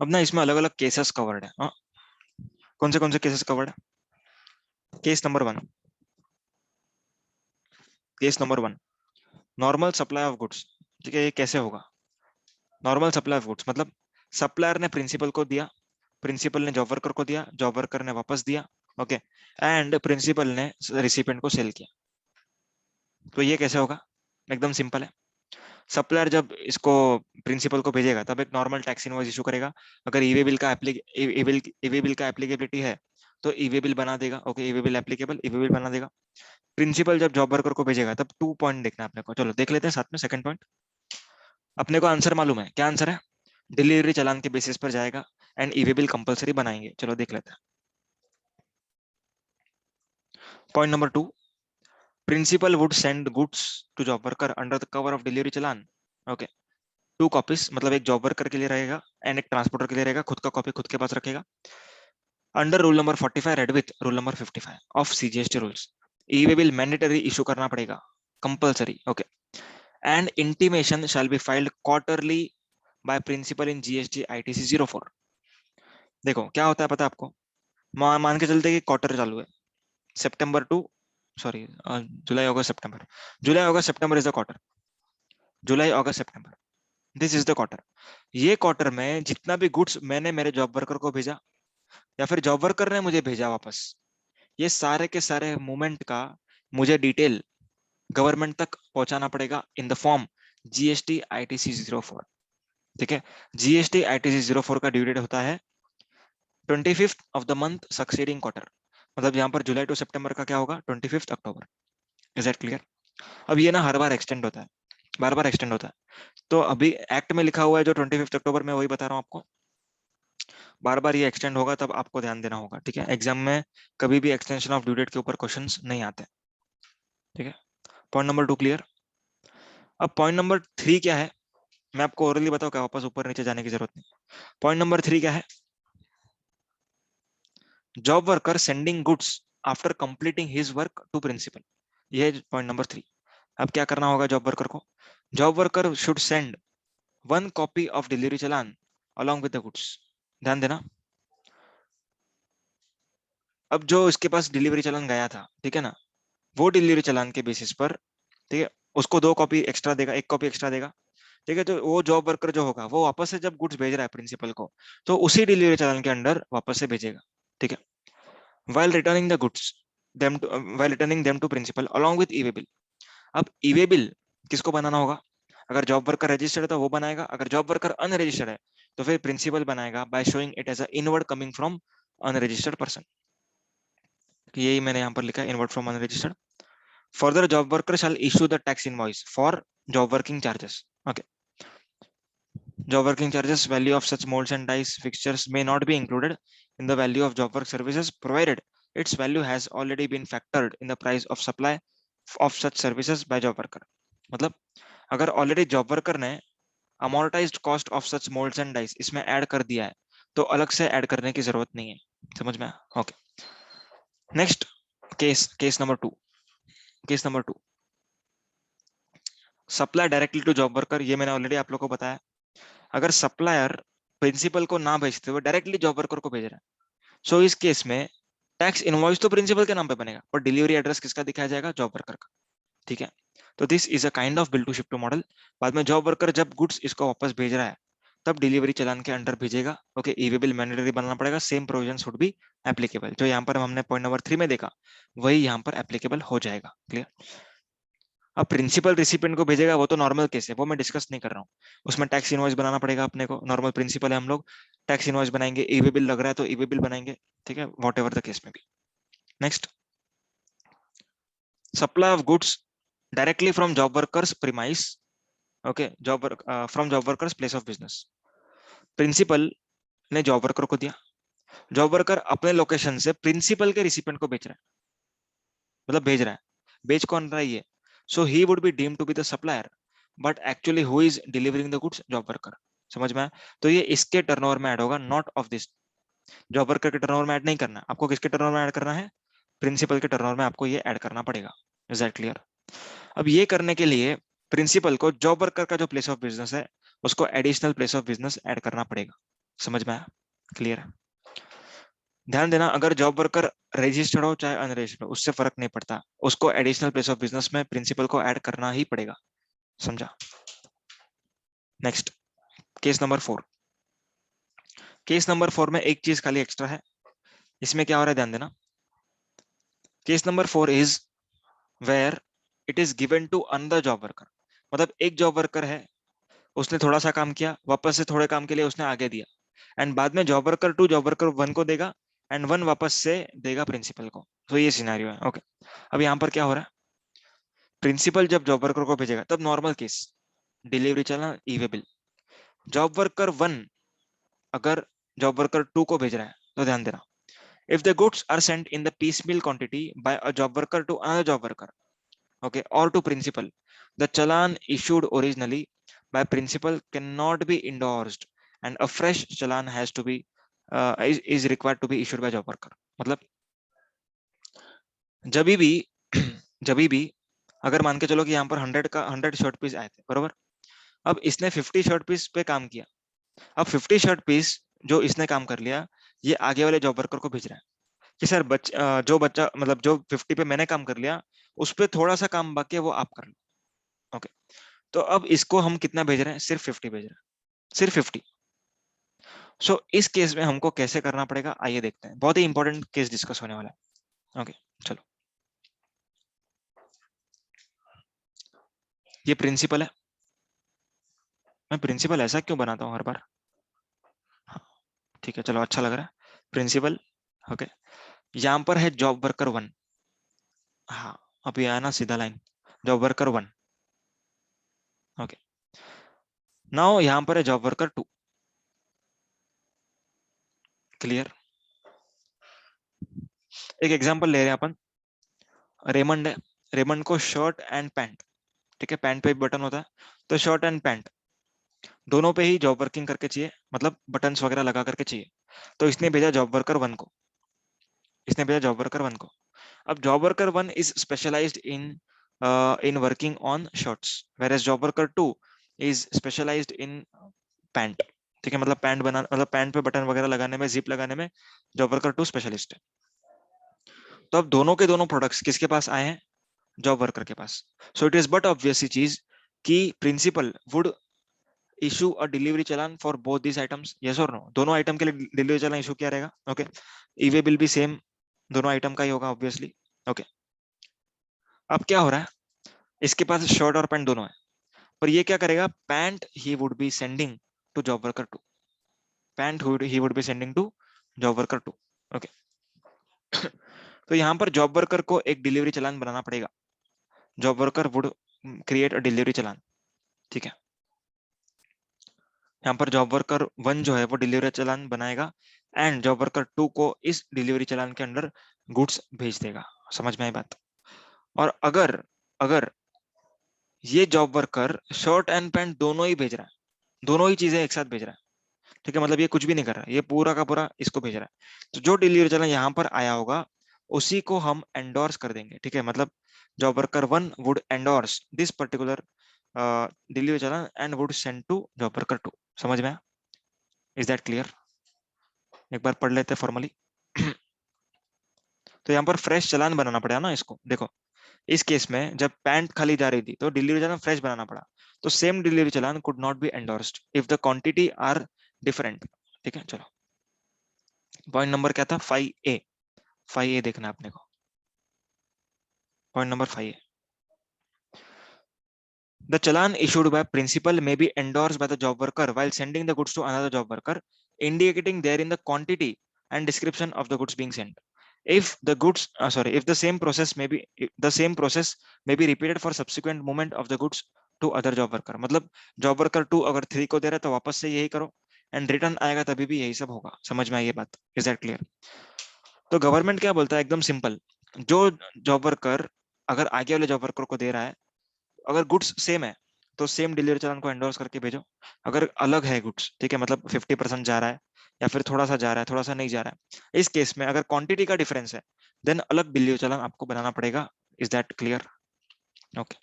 अब ना इसमें अलग अलग केसेस कवर्ड है, हाँ। कौन से केसेस कवर्ड है? Case number one, case number one, normal supply of goods. ठीक है, ये कैसे होगा? नॉर्मल सप्लाई ऑफ गुड्स मतलब सप्लायर ने प्रिंसिपल को दिया, प्रिंसिपल ने जॉब वर्कर को दिया, जॉब वर्कर ने वापस दिया, ओके, एंड प्रिंसिपल ने रिसिपेंट को सेल किया। तो ये कैसे होगा? एकदम सिंपल है। सप्लायर जब इसको प्रिंसिपल को भेजेगा तब एक नॉर्मल टैक्स इनवॉइस इशू करेगा। अगर ईवे बिल का ईवे बिल का एप्लीकेबिलिटी है तो ईवे बिल बना देगा, okay, e-way bill applicable, e-way bill बना देगा। प्रिंसिपल जब जॉब वर्कर को भेजेगा तब 2 पॉइंट देखना है अपने को, चलो देख लेते हैं साथ में। सेकंड पॉइंट, अपने को आंसर मालूम है, क्या आंसर है? डिलीवरी चालान के बेसिस पर जाएगा एंड ईवे बिल कंपलसरी बनाएंगे। चलो देख लेते हैं। Point number two, principal would send goods to job worker under the cover of delivery challan, okay. 2 copies, मतलब एक जॉब वर्कर के लिए रहेगा एंड एक ट्रांसपोर्टर के लिए रहेगा, खुद का कॉपी खुद के पास रखेगा। Under rule number 45 read with rule number 55 of CGST rules, e way bill mandatory issue करना पड़ेगा, compulsory, okay. And intimation shall be filed quarterly by principal in GST ITC 04। देखो क्या होता है पता है आपको? मान के चलते कि क्वार्टर चालू है, September to, sorry, July August September, July August September is the quarter, July August September, this is the quarter. ये क्वार्टर में जितना भी गुड्स मैंने मेरे जॉब वर्कर को भेजा या फिर जॉब वर्कर ने मुझे भेजा वापस, ये सारे के सारे मूवमेंट का मुझे डिटेल गवर्नमेंट तक पहुंचाना पड़ेगा in the form GST ITC 04। ठीक है, जीएसटी आईटीसी 04 का ड्यू डेट होता है 25th of the month succeeding quarter. मतलब यहाँ पर जुलाई टू सितंबर का क्या होगा? 25th October. Is that clear? अब ये ना हर बार एक्सटेंड होता है, बार बार एक्सटेंड होता है। तो अभी एक्ट में लिखा हुआ है जो 25th अक्टूबर में, वही बता रहा हूँ आपको। बार बार ये एक्सटेंड होगा तब आपको ध्यान देना होगा, ठीक है। एग्जाम में कभी भी एक्सटेंशन ऑफ ड्यू डेट के ऊपर क्वेश्चंस नहीं आते, ठीक है। Point number 2 clear. अब पॉइंट नंबर 3 क्या है? मैं आपको ओरली बताऊं क्या? वापस ऊपर नीचे जाने की जरूरत नहीं। पॉइंट नंबर 3 क्या है? Job worker sending goods after completing his work to principal, ये है पॉइंट नंबर 3। अब क्या करना होगा जॉब वर्कर को? Job worker should send 1 copy of delivery challan along with the goods। ध्यान देना, अब जो इसके पास डिलीवरी चालान गया था, ठीक है ना, वो डिलीवरी चालान के बेसिस पर, ठीक है, उसको 2 कॉपी एक्स्ट्रा देगा, 1 कॉपी एक्स्ट्रा देगा, ठीक है। तो वो जॉब वर्कर जो होगा वो वापस से जब गुड्स भेज रहा है प्रिंसिपल को, तो उसी डिलीवरी चालान के अंडर वापस से भेजेगा, ठीक है। while returning the goods while returning them to principal along with e-way bill। अब ई-वे बिल किसको बनाना होगा? अगर जॉब वर्कर रजिस्टर्ड है तो वो बनाएगा, अगर जॉब वर्कर अनरजिस्टर्ड है तो फिर प्रिंसिपल बनाएगा by showing it as a inward coming from unregistered person. यही मैंने यहाँ पर लिखा है, inward from unregistered. Further job worker shall issue the tax invoice for job working charges. Okay, job working charges value of such molds and dies fixtures may not be included in the value of job work services provided its value has already been factored in the price of supply of such services by job worker। मतलब अगर already job worker ने amortised cost of such moulds and dice इसमें add कर दिया है तो अलग से ऐड करने की जरूरत नहीं है। समझ में? Okay, next case number 2। Case number 2, supply directly to job worker. ये मैंने ऑलरेडी आप लोग को बताया, अगर सप्लायर प्रिंसिपल को ना भेजते हुए डायरेक्टली जॉब वर्कर को भेज रहा है, सो इस केस में टैक्स इनवॉइस तो प्रिंसिपल के नाम पे बनेगा पर डिलीवरी एड्रेस किसका दिखाया जाएगा? जॉब वर्कर का, ठीक है। तो this is a kind of bill to ship to model. बाद में जॉब वर्कर जब गुड्स इसको वापस भेज रहा है तब डिलीवरी चालान के अंडर भेजेगा। ओके, ई-वे बिल मैंडेटरी बनाना पड़ेगा, same provision should be applicable. जो यहाँ पर हमने पॉइंट नंबर 3 में देखा वही यहाँ पर एप्लीकेबल हो जाएगा। क्लियर? अब प्रिंसिपल रिसिपिएंट को भेजेगा वो तो नॉर्मल केस है, वो मैं डिस्कस नहीं कर रहा हूँ। उसमें टैक्स इनवॉइस बनाना पड़ेगा अपने को, नॉर्मल प्रिंसिपल है, हम लोग टैक्स इनवॉइस बनाएंगे, ई-वे बिल लग रहा है तो ई-वे बिल बनाएंगे, ठीक है, वॉट एवर द केस में भी। Next, supply of goods directly from job workers premise. Okay, from job workers place of business. Principal ने जॉब वर्कर को दिया, जॉब वर्कर अपने लोकेशन से प्रिंसिपल के रिसिपिएंट को बेच रहा है, मतलब भेज रहा है, बेच कौन रहा है ये? So he would be deemed to be the supplier but actually who is delivering the goods? Job worker. समझ में आया? तो ये इसके टर्नओवर में ऐड होगा, not of this. Job worker के टर्नओवर में ऐड नहीं करना, आपको किसके टर्नओवर में ऐड करना है? प्रिंसिपल के टर्नओवर में आपको ये ऐड करना पड़ेगा। Is that clear? अब ये करने के लिए प्रिंसिपल को जॉब वर्कर का जो प्लेस ऑफ बिजनेस है उसको additional place of business add करना पड़ेगा। समझ में आया? क्लियर है? ध्यान देना, अगर जॉब वर्कर रजिस्टर्ड हो चाहे अनरजिस्टर्ड हो उससे फर्क नहीं पड़ता, उसको एडिशनल प्लेस ऑफ बिजनेस में प्रिंसिपल को ऐड करना ही पड़ेगा। समझा? Next, case number 4। Case number 4 में एक चीज खाली एक्स्ट्रा है, इसमें क्या हो रहा है ध्यान देना। Case number 4 is where it is given to another job worker. मतलब एक जॉब वर्कर है, उसने थोड़ा सा काम किया, वापस से थोड़े काम के लिए उसने आगे दिया, एंड बाद में जॉब वर्कर 2 जॉब वर्कर 1 को देगा एंड 1 वापस से देगा प्रिंसिपल को। तो ये सिनेरियो है। ओके, अब यहाँ पर क्या हो रहा है, प्रिंसिपल जब जॉब वर्कर को भेजेगा तब नॉर्मल केस, डिलीवरी चलना, ई-वे बिल। जॉब वर्कर 1 अगर जॉब वर्कर 2 को भेज रहा है तो ध्यान देना, if the goods are sent in the piecemeal quantity by a job worker to another job worker, okay, or to principal, the challan issued originally by principal cannot be endorsed and a fresh challan has to be is required to be issued by job worker। मतलब जब भी जब भी अगर मान के चलो कि यहाँ पर 100 शर्ट पीस आए थे, बरोबर, अब इसने 50 शर्ट पीस पे काम किया, अब 50 शर्ट पीस जो इसने काम कर लिया ये आगे वाले जॉब वर्कर को भेज रहा है कि सर जो बच्चा मतलब जो 50 पे मैंने काम कर लिया उस पे थोड़ा सा काम बाकी है वो आप कर लो। ओके, तो अब इसको हम कितना भेज रहे हैं? सिर्फ 50 भेज रहे हैं, सिर्फ 50। सो इस केस में हमको कैसे करना पड़ेगा आइए देखते हैं, बहुत ही इंपॉर्टेंट केस डिस्कस होने वाला है। ओके, चलो, ये प्रिंसिपल है, मैं प्रिंसिपल ऐसा क्यों बनाता हूँ हर बार? हाँ, ठीक है, चलो अच्छा लग रहा है प्रिंसिपल। ओके, यहाँ पर है जॉब वर्कर 1। हाँ, अभी आया ना सीधा line, job worker 1। Okay, now यहाँ पर है जॉब वर्कर 2। क्लियर? एक एग्जांपल ले रहे हैं अपन, रेमंड है, रेमंड को शर्ट एंड पैंट, ठीक है, पैंट पे भी बटन होता है, तो शर्ट एंड पैंट दोनों पे ही जॉब वर्किंग करके चाहिए, मतलब बटन्स वगैरह लगा करके चाहिए, तो इसने भेजा जॉब वर्कर 1 को। इसने भेजा जॉब वर्कर 1 को। अब job worker 1 is specialised in working on shirts, whereas job worker 2 is specialised in pant. ठीक है, मतलब पैंट बना, मतलब पैंट पे बटन वगैरह लगाने में, जिप लगाने में जॉब वर्कर 2 स्पेशलिस्ट है। तो अब दोनों के दोनों प्रोडक्ट्स किसके पास आए हैं? जॉब वर्कर के पास। So it is but obvious चीज कि principal would issue a delivery challan for both this items, yes और नो? दोनों आइटम के लिए डिलीवरी चालान इशू किया रहेगा। Okay, e-way will be same, दोनों आइटम का ही होगा ऑब्वियसली। ओके, अब क्या हो रहा है, इसके पास शर्ट और पैंट दोनों है, पर ये क्या करेगा, pant he would be sending to job worker 2, pant he would be sending to job worker 2। Okay, तो यहाँ पर जॉब वर्कर को एक डिलीवरी चालान बनाना पड़ेगा। Job worker would create a delivery challan. ठीक है, यहाँ पर जॉब वर्कर 1 जो है वो डिलीवरी चालान बनाएगा एंड जॉब वर्कर 2 को इस डिलीवरी चालान के अंदर गुड्स भेज देगा। समझ में आई बात? और अगर अगर ये job worker shirt and pant दोनों ही भेज रहा है, दोनों ही चीजें एक साथ भेज रहा है, ठीक है, मतलब ये कुछ भी नहीं कर रहा है, ये पूरा का पूरा इसको भेज रहा है, तो जो डिलीवरी चालान यहाँ पर आया होगा उसी को हम एंडोर्स कर देंगे। ठीक है, मतलब job worker 1 would endorse this particular delivery challan and would send to job worker 2। समझ में? Is that clear? एक बार पढ़ लेते फॉर्मली। तो यहाँ पर फ्रेश चालान बनाना पड़ेगा ना इसको। देखो, इस केस में जब पैंट खाली जा रही थी तो डिलीवरी चालान फ्रेश बनाना पड़ा, तो same delivery challan could not be endorsed if the quantity are different. ठीक है, चलो पॉइंट नंबर क्या था? 5A। 5A देखना है अपने को, point number 5A। The challan issued by principal may be endorsed by the job worker while sending the goods to another job worker, indicating therein the quantity and description of the goods being sent. If the goods, if the same process may be repeated for subsequent movement of the goods to other job worker. मतलब job worker 2 अगर 3 को दे रहा है तो वापस से यही करो एंड रिटर्न आएगा तभी भी यही सब होगा। समझ में आई ये बात? Is that clear? तो गवर्नमेंट क्या बोलता है, एकदम सिंपल, जो जॉब वर्कर अगर आगे वाले जॉब वर्कर को दे रहा है, अगर गुड्स सेम है तो सेम डिलीवरी चालान को एंडोर्स करके भेजो। अगर अलग है गुड्स, ठीक है, मतलब 50% जा रहा है या फिर थोड़ा सा जा रहा है, थोड़ा सा नहीं जा रहा है, इस केस में अगर क्वांटिटी का डिफरेंस है देन अलग डिलीवरी चालान आपको बनाना पड़ेगा। Is that clear? ओके,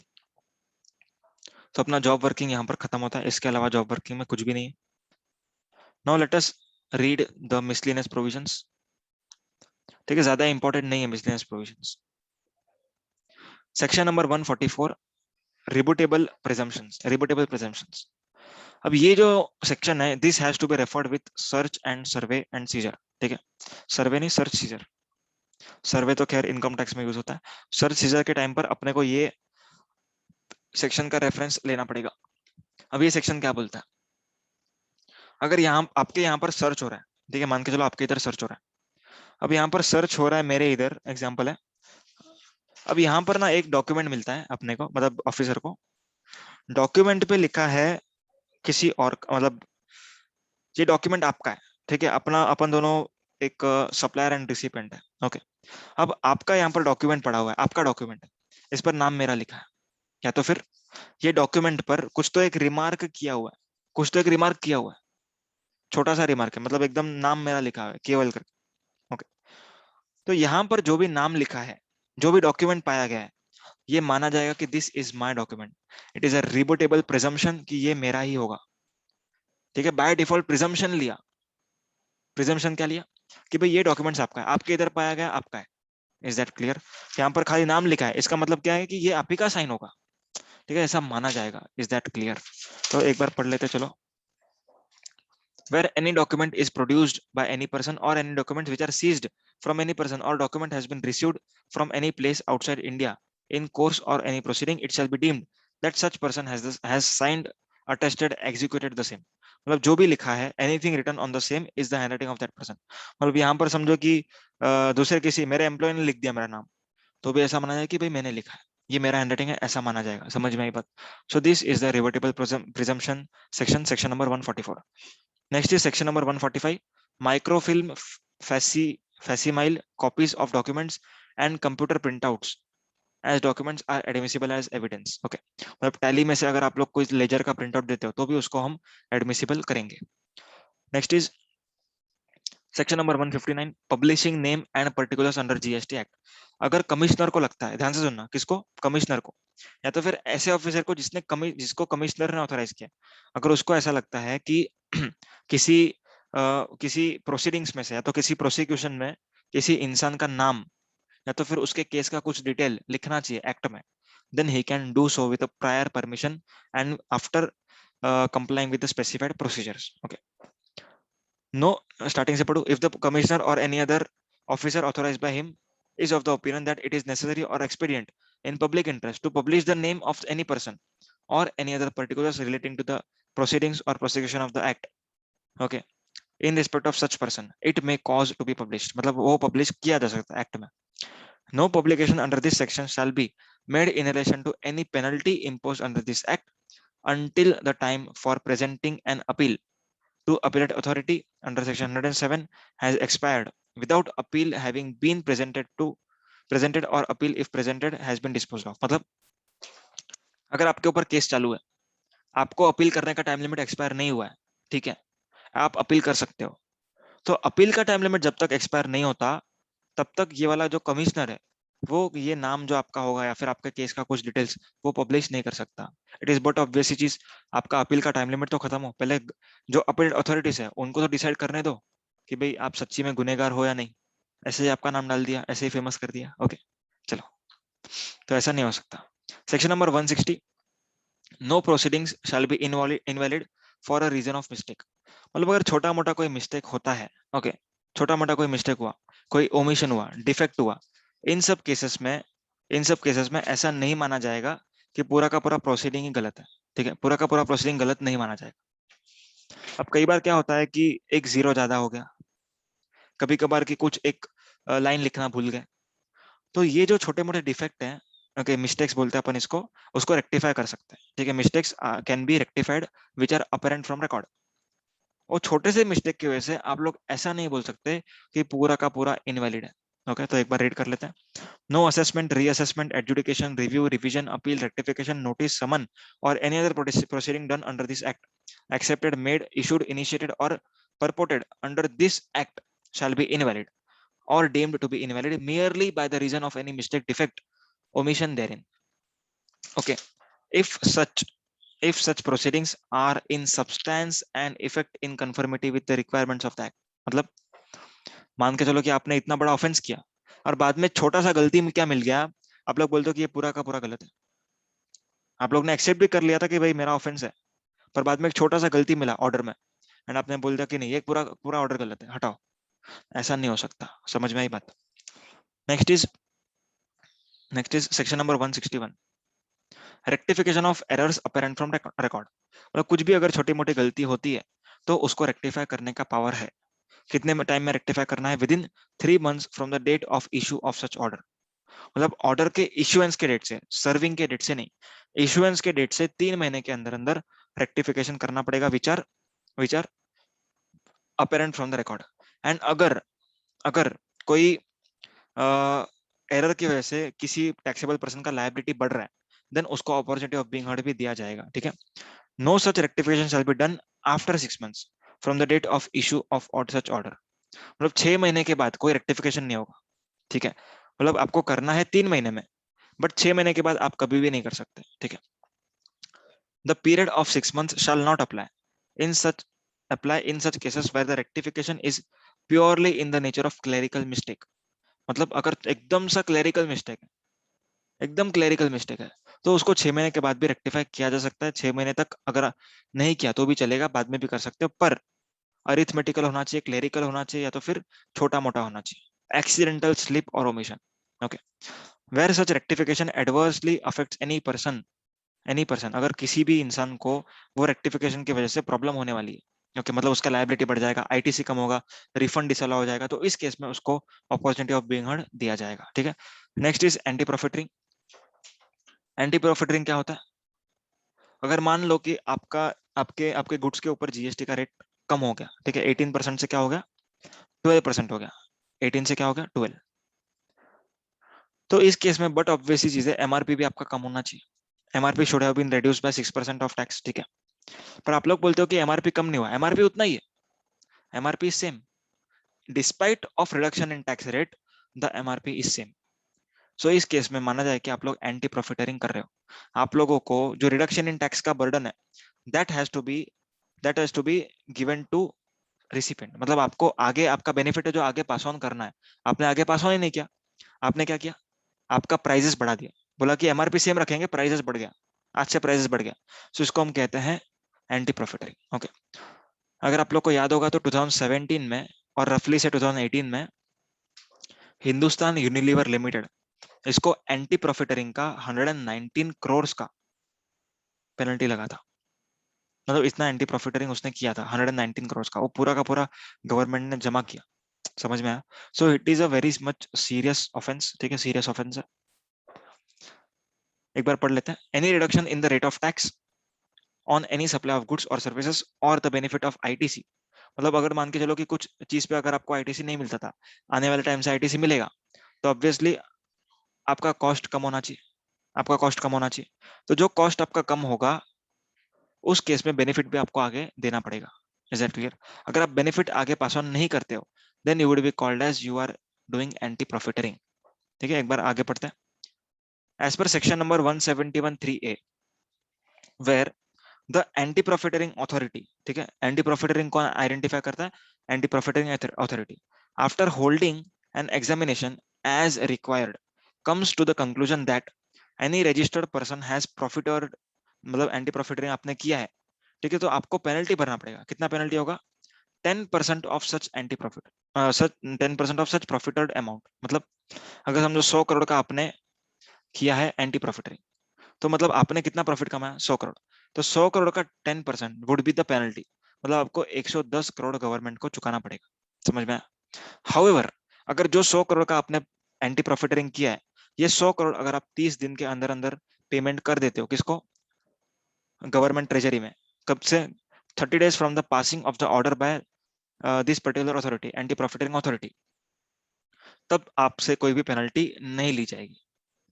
तो अपना जॉब वर्किंग यहाँ पर खत्म होता है, इसके अलावा जॉब वर्किंग में कुछ भी नहीं है। Now let us read the miscellaneous provisions. ठीक है, ज्यादा इंपॉर्टेंट नहीं है miscellaneous provisions. Section number 144, rebuttable presumptions. Rebuttable presumptions, अब ये जो सेक्शन है, this has to be referred with search and survey and seizure. ठीक है, सर्वे नहीं, सर्च सीजर। सर्वे तो खैर इनकम टैक्स में यूज होता है, सर्च सीजर के टाइम पर अपने को ये सेक्शन का रेफरेंस लेना पड़ेगा। अब ये सेक्शन क्या बोलता है, अगर यहाँ आपके यहाँ पर सर्च हो रहा है, ठीक है, मान के चलो आपके इधर सर्च हो रहा है, अब यहाँ पर सर्च हो रहा है, मेरे इधर एग्जाम्पल है, अब यहाँ पर ना एक डॉक्यूमेंट मिलता है अपने को, मतलब ऑफिसर को, डॉक्यूमेंट पे लिखा है किसी और, मतलब ये डॉक्यूमेंट आपका है, ठीक है, अपना अपन दोनों एक सप्लायर एंड रिसिपेंट है। ओके, अब आपका यहाँ पर डॉक्यूमेंट पड़ा हुआ है, आपका डॉक्यूमेंट है, इस पर नाम मेरा लिखा है, या तो फिर ये डॉक्यूमेंट पर कुछ तो एक रिमार्क किया हुआ है, कुछ तो एक रिमार्क किया हुआ है, छोटा सा रिमार्क है, मतलब एकदम नाम मेरा लिखा हुआ है केवल करके। ओके, तो यहाँ पर जो भी नाम लिखा है, जो भी डॉक्यूमेंट पाया गया है, ये माना जाएगा कि this is my document. It is a rebuttable presumption कि ये मेरा ही होगा। ठीक है, बाय डिफॉल्ट प्रिजम्पशन लिया, प्रिजम्पशन क्या लिया कि भाई ये डॉक्यूमेंट्स आपका है, आपके इधर पाया गया आपका है। Is that clear? यहाँ पर खाली नाम लिखा है, इसका मतलब क्या है कि ये आप ही का साइन होगा। ठीक है, ऐसा माना जाएगा। Is that clear? तो एक बार पढ़ लेते चलो। Where any document is produced by any person or any documents which are seized from any person or document has been received from any place outside India in course or any proceeding, it shall be deemed that such person has signed, attested, executed the same. मतलब जो भी लिखा है, anything written on the same is the handwriting of that person. मतलब यहाँ पर समझो कि दूसरे किसी मेरे एम्प्लॉय ने लिख दिया मेरा नाम, तो भी ऐसा माना जाए कि भाई मैंने लिखा है, ये मेरा हैंडराइटिंग है, ऐसा माना जाएगा। समझ में आई बात? So this is the rebuttable presumption section, section number 144। Next is section number 145, microfilm facsimile copies of documents and computer printouts as documents are admissible as evidence. Okay, मतलब टैली में से अगर आप लोग कोई लेजर का प्रिंट आउट देते हो तो भी उसको हम एडमिसिबल करेंगे। Next is section number 159 publishing name and particulars under GST act. अगर कमिश्नर को लगता है, ध्यान से सुनना, किसको? कमिश्नर को, या तो फिर ऐसे ऑफिसर को जिसको कमिश्नर ने ऑथराइज किया, अगर उसको ऐसा लगता है कि किसी किसी प्रोसीडिंग्स में से या तो किसी प्रोसिक्यूशन में किसी इंसान का नाम या तो फिर उसके केस का कुछ डिटेल लिखना चाहिए एक्ट में, then he can do so with prior permission and after complying with the specified procedures. Okay. No, starting से पढ़ो. If the commissioner or any other officer authorized by him is of the opinion that it is necessary or expedient in public interest to publish the name of any person or any other particulars relating to the proceedings or prosecution of the act, okay, in respect of such person, it may cause to be published. मतलब वो publish किया जा सकता है act में. No publication under this section shall be made in relation to any penalty imposed under this act until the time for presenting an appeal to appellate authority under section 107 has expired without appeal having been presented or appeal if presented has been disposed of. मतलब अगर आपके ऊपर case चालू है, आपको appeal करने का time limit expire नहीं हुआ है, ठीक है, आप अपील कर सकते हो, तो अपील का टाइम लिमिट जब तक एक्सपायर नहीं होता तब तक ये वाला जो कमिश्नर है वो ये नाम जो आपका होगा या फिर आपके केस का कुछ डिटेल्स वो पब्लिश नहीं कर सकता. इट इज बट ऑब्वियस चीज, आपका अपील का टाइम लिमिट तो खत्म हो, पहले जो अपील अथॉरिटीज है उनको तो डिसाइड करने दो कि भाई आप सच्ची में गुनेगार हो या नहीं. ऐसे ही आपका नाम डाल दिया, ऐसे ही फेमस कर दिया, ओके चलो, तो ऐसा नहीं हो सकता. Section number 160 no proceedings shall be invalid for a reason of mistake. मतलब अगर छोटा मोटा कोई मिस्टेक होता है, ओके, छोटा मोटा कोई मिस्टेक हुआ, कोई ओमिशन हुआ, डिफेक्ट हुआ, इन सब केसेस में ऐसा नहीं माना जाएगा कि पूरा का पूरा प्रोसीडिंग ही गलत है. ठीक है, पूरा का पूरा प्रोसीडिंग गलत नहीं माना जाएगा. अब कई बार क्या होता है कि एक जीरो ज्यादा हो गया, कभी कभार की कुछ एक लाइन लिखना भूल गए, तो ये जो छोटे मोटे डिफेक्ट हैं, ओके, मिस्टेक्स बोलते हैं अपन इसको, उसको रेक्टिफाई कर सकते हैं. ठीक है, mistakes can be rectified which are apparent from record. और छोटे से मिस्टेक की वजह से आप लोग ऐसा नहीं बोल सकते कि पूरा का पूरा इनवैलिड है. ओके, तो एक बार रीड कर लेते हैं. No assessment, reassessment, adjudication, review, revision, appeal, rectification, notice, summon और any other proceeding done under this act accepted, made, issued, initiated or purported under this act shall be invalid or deemed to be invalid merely by the reason of any mistake, defect, omission therein. Okay, if such proceedings are in substance and effect in conformity with the requirements of the act. मतलब मान के चलो कि आपने इतना बड़ा offence किया और बाद में छोटा सा गलती में क्या मिल गया, आप लोग बोलते हो कि ये पूरा का पूरा गलत है. आप लोग ने एक्सेप्ट भी कर लिया था कि भाई मेरा ऑफेंस है, पर बाद में एक छोटा सा गलती मिला ऑर्डर में एंड आपने बोल दिया कि नहीं, ये पूरा पूरा ऑर्डर गलत है, हटाओ. ऐसा नहीं हो सकता. समझ में आई बात? Next is section number 161 rectification of errors apparent from record. मतलब कुछ भी अगर छोटी मोटी गलती होती है तो उसको रेक्टिफाई करने का पावर है. कितने टाइम में रेक्टिफाई करना है? Within 3 months from the date of issue of such order. मतलब ऑर्डर के इशुएंस के डेट से, सर्विंग के डेट से नहीं, इशुएंस के डेट से 3 महीने के अंदर अंदर रेक्टिफिकेशन करना पड़ेगा which are apparent from the record. And अगर कोई एरर की वजह से किसी टैक्सेबल पर्सन का लायबिलिटी बढ़ रहा है, देन उसको अपॉर्चुनिटी ऑफ बीइंग हर्ड भी दिया जाएगा. ठीक है, no such rectification shall be done after 6 months from the date of issue of such order. मतलब 6 महीने के बाद कोई रेक्टिफिकेशन नहीं होगा. ठीक है, मतलब आपको करना है 3 महीने में, बट 6 महीने के बाद आप कभी भी नहीं कर सकते. ठीक है, the period of 6 months shall not in such in such cases where the rectification is purely in the nature of clerical mistake. मतलब अगर एकदम सा क्लेरिकल मिस्टेक है, एकदम क्लेरिकल मिस्टेक है, तो उसको 6 महीने के बाद भी रेक्टिफाई किया जा सकता है. 6 महीने तक अगर नहीं किया तो भी चलेगा, बाद में भी कर सकते हो, पर अरिथमेटिकल होना चाहिए, क्लेरिकल होना चाहिए, या तो फिर छोटा मोटा होना चाहिए, एक्सीडेंटल स्लिप और omission. Okay, where such rectification adversely affects any person, अगर किसी भी इंसान को वो रेक्टिफिकेशन की वजह से प्रॉब्लम होने वाली है, ओके, मतलब उसका लायबिलिटी बढ़ जाएगा, आईटीसी कम होगा, रिफंड डिसअलाउ हो जाएगा, तो इस केस में उसको अपॉर्चुनिटी ऑफ बीइंग हर्ड दिया जाएगा. ठीक है, next is anti profiteering. Anti profiteering क्या होता है? अगर मान लो कि आपके आपके गुड्स के ऊपर जीएसटी का रेट कम हो गया, ठीक है, 18% से क्या हो गया, 12% हो गया, 18 से क्या हो गया, 12. तो इस केस में बट ऑब्वियसली चीज है, एमआरपी भी आपका कम होना चाहिए. MRP should have been reduced by 6% of tax. ठीक है, पर आप लोग बोलते हो कि एमआरपी कम नहीं हुआ, एमआरपी उतना ही है, MRP same, despite of reduction in tax rate the MRP is same. So इस केस में माना जाए कि आप लोग एंटी प्रॉफिटरिंग कर रहे हो, आप लोगों को जो रिडक्शन इन टैक्स का बर्डन है that has to be given to recipient. मतलब आपको आगे आपका बेनिफिट है जो आगे पास ऑन करना है, आपने आगे पास ऑन ही नहीं किया। आपने क्या किया, आपका प्राइजेस बढ़ा दिया, बोला कि एमआरपी सेम रखेंगे, प्राइजेस बढ़ गया, आज से प्राइजेस बढ़ गया। सो इसको हम कहते हैं एंटी प्रॉफिटरिंग। ओके, अगर आप लोग को याद होगा तो 2017 में और रफली से 2018 में हिंदुस्तान यूनिलीवर लिमिटेड इसको एंटी प्रॉफिटरिंग का 119 करोड़ का पेनल्टी लगा था। मतलब इतना एंटी प्रॉफिटरिंग उसने किया था, 119 करोड़ का, वो पूरा का पूरा गवर्नमेंट ने जमा किया। समझ में आया? सो it is a very much serious offence. ठीक है, सीरियस ऑफेंस है। एक बार पढ़ लेते हैं। Any reduction in the rate of tax on any supply of goods और सर्विसेज और द बेनिफिट ऑफ आईटीसी। मतलब अगर मान के चलो कि कुछ चीज पे अगर आपको आईटीसी नहीं मिलता था, आने वाले टाइम से आईटीसी मिलेगा, तो ऑब्वियसली आपका कॉस्ट कम होना चाहिए, आपका कॉस्ट कम होना चाहिए। तो जो कॉस्ट आपका कम होगा उस केस में बेनिफिट भी आपको आगे देना पड़ेगा। Is that clear? अगर आप बेनिफिट आगे पास ऑन नहीं करते हो then you would be called as you are doing anti profiteering. ठीक है, एक बार आगे पढ़ते हैं। As per section number 171(3)(a) where the anti profiteering authority, ठीक है, एंटी प्रॉफिटरिंग को आइडेंटिफाई करता है anti profiteering authority, after holding an examination as required comes to the conclusion that any registered person has profited. मतलब anti profiteering आपने किया है, ठीक है, तो आपको पेनल्टी भरना पड़ेगा। कितना पेनल्टी होगा? 10% of such anti profit, such 10% of such profited amount. मतलब अगर समझो 100 करोड़ का आपने किया है एंटी प्रॉफिटरिंग, तो मतलब आपने कितना प्रॉफिट कमाया? 100 करोड़। तो 100 करोड़ का 10% वुड बी द पेनल्टी। मतलब आपको 110 करोड़ गवर्नमेंट को चुकाना पड़ेगा। समझ में आया? हाउएवर, अगर जो 100 करोड़ का आपने एंटी प्रॉफिटरिंग किया है, ये 100 करोड़ अगर आप 30 दिन के अंदर अंदर पेमेंट कर देते हो, किसको? गवर्नमेंट ट्रेजरी में। कब से? 30 days from the passing of the order by this particular authority, anti profiteering authority, तब आपसे कोई भी पेनल्टी नहीं ली जाएगी।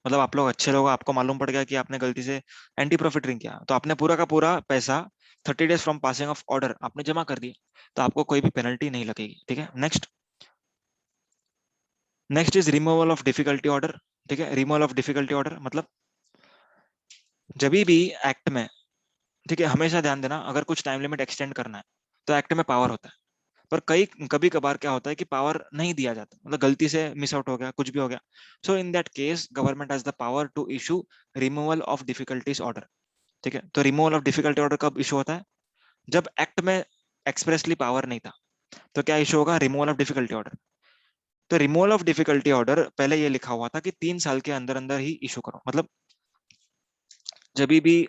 मतलब आप लोग अच्छे लोग, आपको मालूम पड़ गया कि आपने गलती से एंटी प्रॉफिटरिंग किया, तो आपने पूरा का पूरा पैसा 30 days from passing of order आपने जमा कर दिया, तो आपको कोई भी पेनल्टी नहीं लगेगी। ठीक है, next next is removal of difficulty order. ठीक है, रिमूवल ऑफ डिफिकल्टी ऑर्डर मतलब जब भी एक्ट में, ठीक है, हमेशा ध्यान देना, अगर कुछ टाइम लिमिट एक्सटेंड करना है तो एक्ट में पावर होता है, पर कभी कभार क्या होता है कि पावर नहीं दिया जाता, मतलब गलती से मिस आउट हो गया, कुछ भी हो गया। So in that case government has the power to issue removal of difficulties order. ठीक है, तो रिमूवल ऑफ डिफिकल्टी ऑर्डर कब इशू होता है? जब एक्ट में एक्सप्रेसली पावर नहीं था, तो क्या इशू होगा? Removal of difficulty order. तो रिमूवल ऑफ डिफिकल्टी ऑर्डर पहले ये लिखा हुआ था कि 3 साल के अंदर अंदर ही इशू करो। मतलब जब भी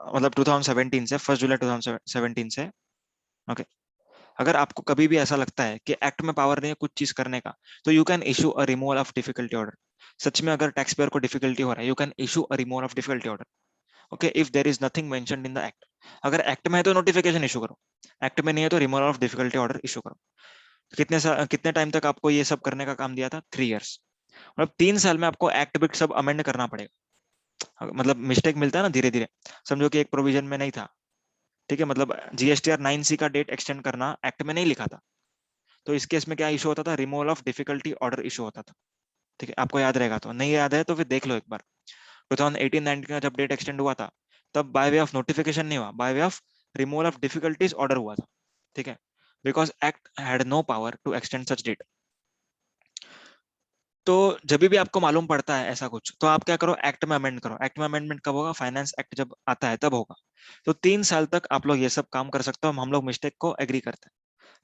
मतलब 2017 से 1 जुलाई 2017 से, ओके, अगर आपको कभी भी ऐसा लगता है कि एक्ट में पावर नहीं है कुछ चीज करने का, तो you can issue a removal of difficulty order. सच में अगर टैक्स पेयर को डिफिकल्टी हो रहा है, you can issue a removal of difficulty order. Okay, if there is nothing mentioned in the act. अगर एक्ट में है तो नोटिफिकेशन इशू करो, एक्ट में नहीं है तो removal of difficulty order issue करो। कितने टाइम तक आपको ये सब करने का काम दिया था? 3 years। मतलब 3 साल में आपको एक्ट बिट सब अमेंड करना पड़ेगा। मतलब मिस्टेक मिलता है ना धीरे धीरे, समझो कि एक प्रोविजन में नहीं था, ठीक है, मतलब जीएसटीआर 9C का डेट एक्सटेंड करना एक्ट में नहीं लिखा था, तो इस केस में क्या इशू होता था? Removal of difficulty order issue होता था। ठीक है, आपको याद रहेगा, तो नहीं याद है तो फिर देख लो एक बार। 2018-19 का जब डेट एक्सटेंड हुआ था, तब बाय वे ऑफ नोटिफिकेशन नहीं हुआ, by way of removal of difficulties order हुआ था। ठीक है, because act had no power to extend such date. तो जब भी आपको मालूम पड़ता है ऐसा कुछ, तो आप क्या करो? एक्ट में अमेंड करो। एक्ट में अमेंडमेंट कब होगा? फाइनेंस एक्ट जब आता है तब होगा। तो 3 साल तक आप लोग ये सब काम कर सकते हो। हम लोग मिस्टेक को एग्री करते हैं,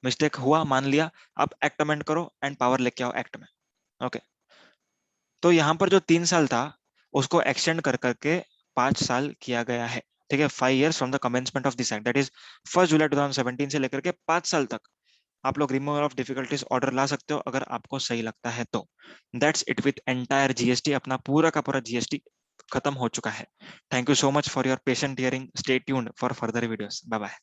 मिस्टेक हुआ मान लिया, आप एक्ट अमेंड करो एंड पावर लेके आओ एक्ट में। ओके, तो यहाँ पर जो 3 साल था उसको एक्सटेंड कर करके 5 साल किया गया है। ठीक है, 5 years from the commencement of this act, that is 1 जुलाई 2017 से लेकर के 5 साल तक आप लोग रिमूवल ऑफ डिफिकल्टीज ऑर्डर ला सकते हो, अगर आपको सही लगता है तो। That's it with entire GST. अपना पूरा का पूरा जीएसटी खत्म हो चुका है। Thank you so much for your patient hearing. Stay tuned for further videos. Bye bye.